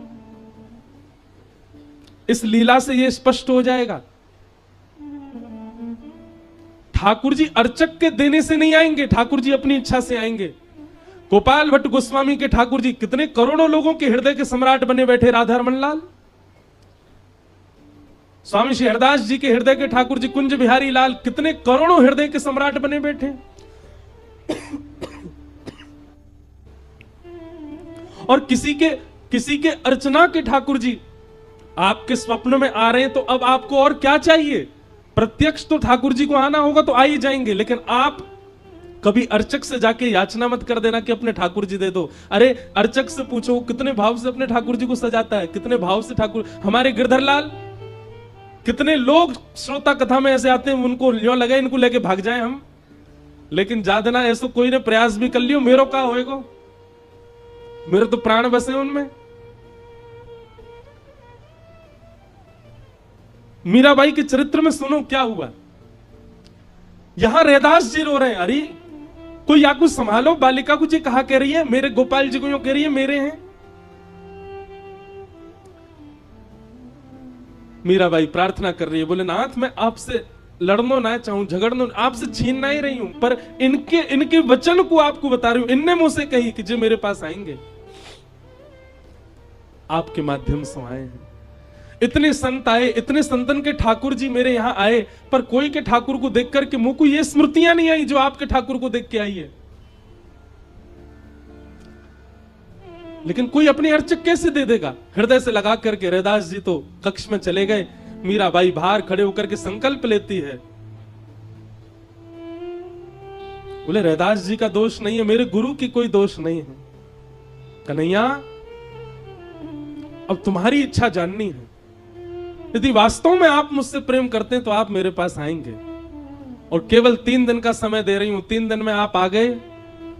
इस लीला से यह स्पष्ट हो जाएगा। ठाकुर जी अर्चक के देने से नहीं आएंगे, ठाकुर जी अपनी इच्छा से आएंगे। गोपाल भट्ट गोस्वामी के ठाकुर जी कितने करोड़ों लोगों के हृदय के सम्राट बने बैठे, राधा रमन लाल। स्वामी श्री हरदास जी के हृदय के ठाकुर जी कुंज बिहारी लाल कितने करोड़ों हृदय के सम्राट बने बैठे। और किसी के अर्चना के ठाकुर जी आपके स्वप्न में आ रहे हैं, तो अब आपको और क्या चाहिए। प्रत्यक्ष तो ठाकुर जी को आना होगा तो आ ही जाएंगे, लेकिन आप कभी अर्चक से जाके याचना मत कर देना कि अपने ठाकुर जी दे दो। अरे अर्चक से पूछो कितने भाव से अपने ठाकुर जी को सजाता है, कितने भाव से ठाकुर। हमारे गिरधर लाल, कितने लोग श्रोता कथा में ऐसे आते हैं, उनको यूं लगे इनको लेके भाग जाए हम, लेकिन जादना ऐसा कोई ने प्रयास भी कर लियो, मेरो का होएगा, मेरे तो प्राण बसे उनमें। मीराबाई के चरित्र में सुनो क्या हुआ। यहां रैदास जी रो रहे हैं, अरे कोई या कुछ संभालो, बालिका को जी कहा कह रही है, मेरे गोपाल जी को यूं कह रही है मेरे हैं। मीराबाई प्रार्थना कर रही है, बोले नाथ मैं आपसे लड़ना ना चाहूं, झगड़ना आपसे छीनना ही रही हूं, पर इनके वचन को आपको बता रही हूं। इनने मुझसे कही कि जो मेरे पास आएंगे, आपके माध्यम से आए हैं। इतने संत आए, इतने संतन के ठाकुर जी मेरे यहां आए, पर कोई के ठाकुर को देख करके मुंह को ये स्मृतियां नहीं आई जो आपके ठाकुर को देख के आई है। लेकिन कोई अपनी अर्चक कैसे दे देगा। हृदय से लगा करके रैदास जी तो कक्ष में चले गए। मीराबाई बाहर खड़े होकर के संकल्प लेती है, बोले रैदास जी का दोष नहीं है, मेरे गुरु की कोई दोष नहीं है। कन्हैया अब तुम्हारी इच्छा जाननी है, यदि वास्तव में आप मुझसे प्रेम करते हैं तो आप मेरे पास आएंगे, और केवल 3 दिन का समय दे रही हूं। 3 दिन में आप आ गए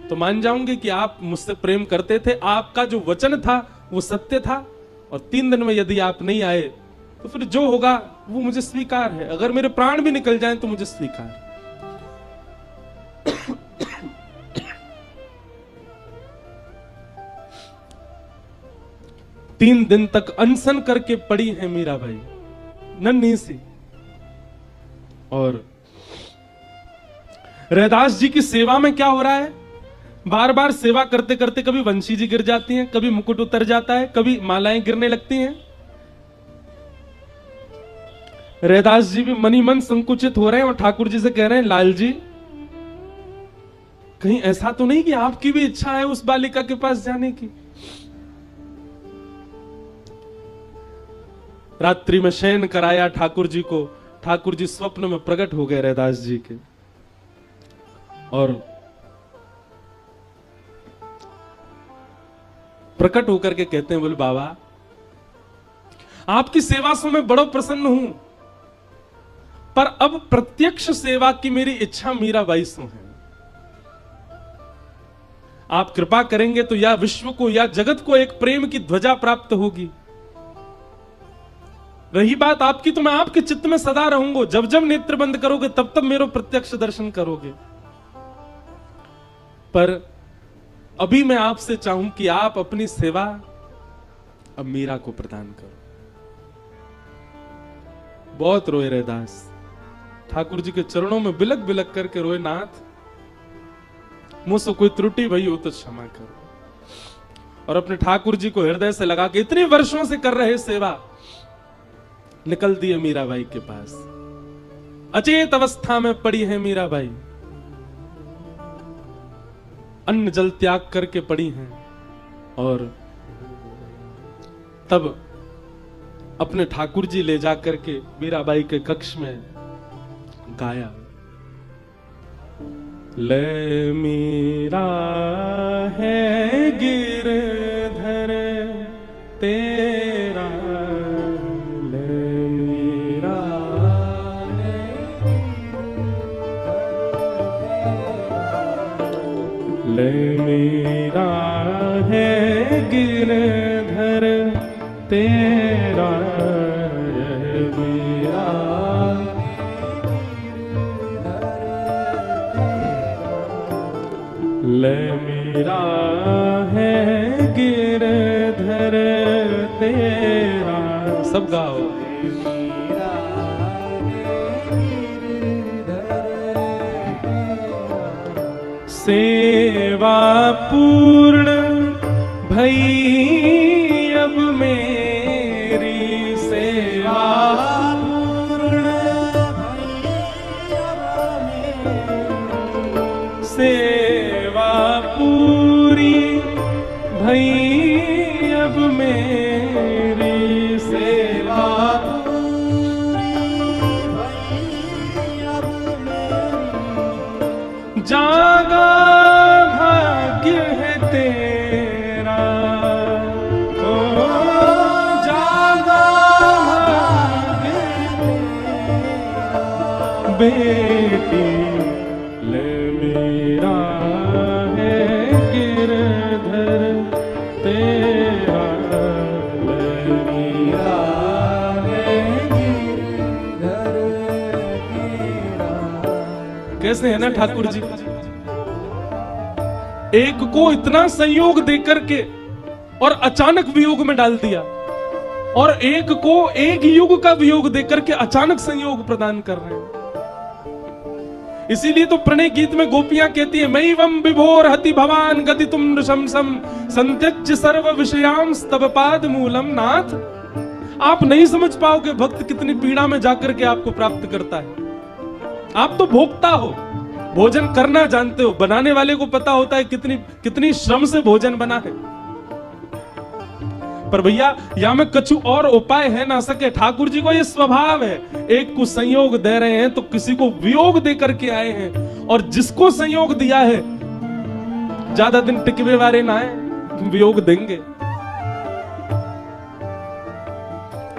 तो मान जाऊंगे कि आप मुझसे प्रेम करते थे, आपका जो वचन था वो सत्य था। और 3 दिन में यदि आप नहीं आए तो फिर जो होगा वो मुझे स्वीकार है, अगर मेरे प्राण भी निकल जाएं तो मुझे स्वीकार है। 3 दिन तक अनशन करके पड़ी है मीराबाई नन्ही सी, और रैदास जी की सेवा में क्या हो रहा है, बार बार सेवा करते करते कभी वंशी जी गिर जाती हैं, कभी मुकुट उतर जाता है, कभी मालाएं गिरने लगती हैं। रैदास जी भी मनी मन संकुचित हो रहे हैं और ठाकुर जी से कह रहे हैं लाल जी कहीं ऐसा तो नहीं कि आपकी भी इच्छा है उस बालिका के पास जाने की। रात्रि में शयन कराया ठाकुर जी को, ठाकुर जी स्वप्न में प्रकट हो गए रैदास जी के, और प्रकट होकर के कहते हैं, बोले बाबा आपकी सेवा से मैं बड़ा प्रसन्न हूं, पर अब प्रत्यक्ष सेवा की मेरी इच्छा मीराबाई से है। आप कृपा करेंगे तो या विश्व को या जगत को एक प्रेम की ध्वजा प्राप्त होगी। रही बात आपकी, तो मैं आपके चित्त में सदा रहूंगा। जब जब नेत्र बंद करोगे तब तब मेरा प्रत्यक्ष दर्शन करोगे। पर अभी मैं आपसे चाहूं कि आप अपनी सेवा अब मीरा को प्रदान करो। बहुत रोए रैदास, ठाकुर जी के चरणों में बिलक बिलक करके रोए, नाथ मुझसे कोई त्रुटि भई हो तो क्षमा करो। और अपने ठाकुर जी को हृदय से लगा के इतने वर्षों से कर रहे सेवा, निकल दिए मीराबाई के पास। अचेत अवस्था में पड़ी है मीराबाई, अन्न जल त्याग करके पड़ी हैं। और तब अपने ठाकुर जी ले जाकर के मीराबाई के कक्ष में गाया, ले मीरा है गिरधर तेरा, ले मीरा है, ले मीरा है गिरधर तेरा, ले मीरा है गिरधर तेरा। सब गाओ। सेवा पूर्ण भई अब मेरी, सेवा पूर्ण भई अब मेरी, सेवा पूरी भई अब मेरी, सेवा जागा भाग्य है तेरा, ओ जागा भाग्य बेटी, ले मीरा है गिरधर तेरा, ले मीरा है गिरधर तेरा। कैसे है ना ठाकुर जी, एक को इतना संयोग देकर के और अचानक वियोग में डाल दिया, और एक को एक युग का वियोग देकर के अचानक संयोग प्रदान कर रहे हैं। इसीलिए तो प्रणय गीत में गोपियां कहती है, मई वम विभोर हति भवान गति तुम नृशंसम संत्यज्य सर्व विषयांस तब पाद मूलम। नाथ, आप नहीं समझ पाओगे भक्त कितनी पीड़ा में जाकर के आपको प्राप्त करता है। आप तो भोगता हो, भोजन करना जानते हो, बनाने वाले को पता होता है कितनी श्रम से भोजन बना है। पर भैया या में कछु और उपाय है ना सके। ठाकुर जी को ये स्वभाव है, एक को संयोग दे रहे हैं तो किसी को वियोग दे करके आए हैं, और जिसको संयोग दिया है ज्यादा दिन टिकवे वाले ना है, वियोग देंगे।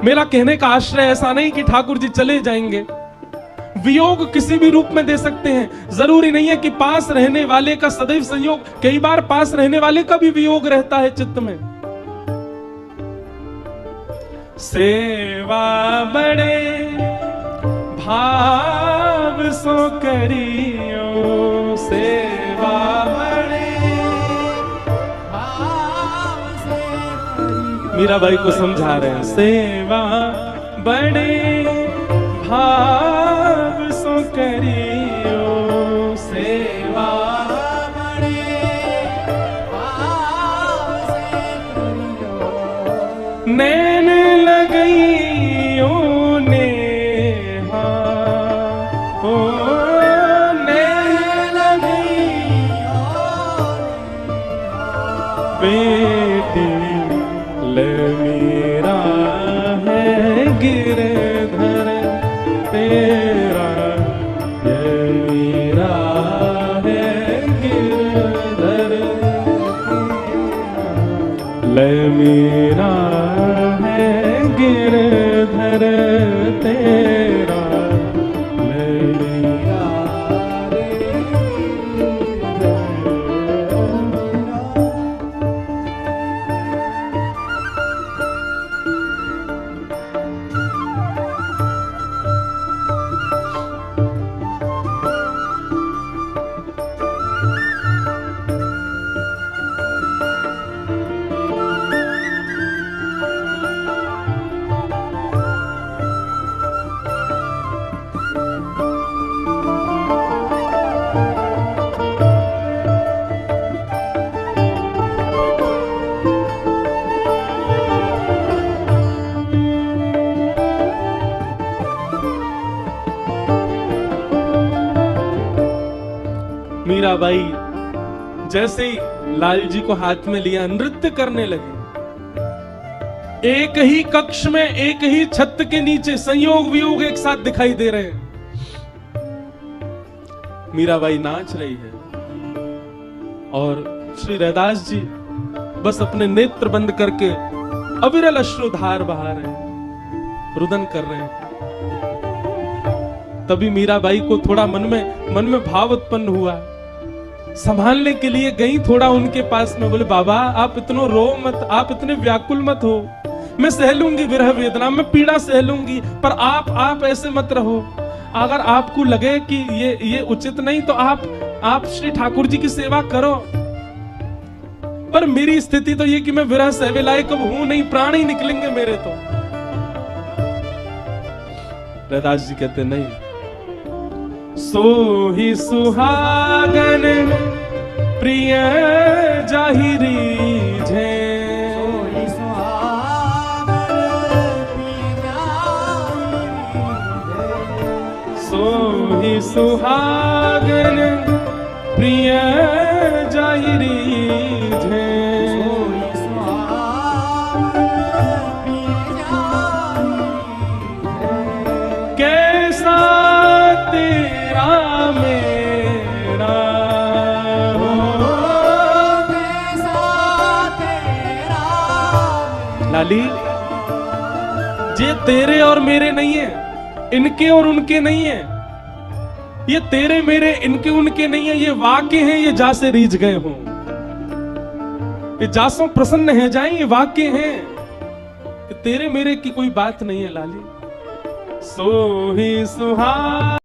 मेरा कहने का आश्रय ऐसा नहीं कि ठाकुर जी चले जाएंगे, वियोग किसी भी रूप में दे सकते हैं। जरूरी नहीं है कि पास रहने वाले का सदैव संयोग, कई बार पास रहने वाले का भी वियोग रहता है चित्त में। सेवा बड़े भाव सो करियो, सेवा बड़े भाव से करियो। मीराबाई को समझा रहे हैं, सेवा बड़े भाव सो करियो, सेवा बड़े भाव से करियो। नैन लगइयो नेहा, ओ नैन लगइयो बेटी, ले मीरा है गिरधर तेरा, ये मीरा है गिरधर, ले मीरा है गिरधर तेरा, ले मीरा मीराबाई जैसे ही लाल जी को हाथ में लिया नृत्य करने लगे। एक ही कक्ष में, एक ही छत के नीचे संयोग वियोग एक साथ दिखाई दे रहे हैं। मीराबाई नाच रही है और श्री रैदास जी बस अपने नेत्र बंद करके अविरल अश्रुधार बहा रहे हैं, रुदन कर रहे हैं। तभी मीराबाई को थोड़ा मन में भाव उत्पन्न हुआ, संभालने के लिए गई थोड़ा उनके पास में, बोले बाबा आप इतना रो मत, आप इतने व्याकुल मत हो, मैं सह लूंगी विरह वेदना, मैं पीड़ा सह लूंगी, पर आप ऐसे मत रहो। अगर आपको लगे कि ये उचित नहीं तो आप श्री ठाकुर जी की सेवा करो, पर मेरी स्थिति तो ये कि मैं विरह सहवे लायक अब हूं नहीं, प्राण ही निकलेंगे मेरे तो। रैदास जी कहते नहीं, सो ही सुहागन प्रिय जाहि रीझे, सो ही सुहागन प्रिय जाहि रीझे, कैसा तेरा मेरा हो, कैसा तेरा। लाली ये तेरे और मेरे नहीं है, इनके और उनके नहीं है, ये तेरे मेरे इनके उनके नहीं है, ये वाक्य हैं, ये जा से रीझ गए हों, ये जासों प्रसन्न है जाए, ये वाक्य हैं, तेरे मेरे की कोई बात नहीं है लाली। सो ही सुहा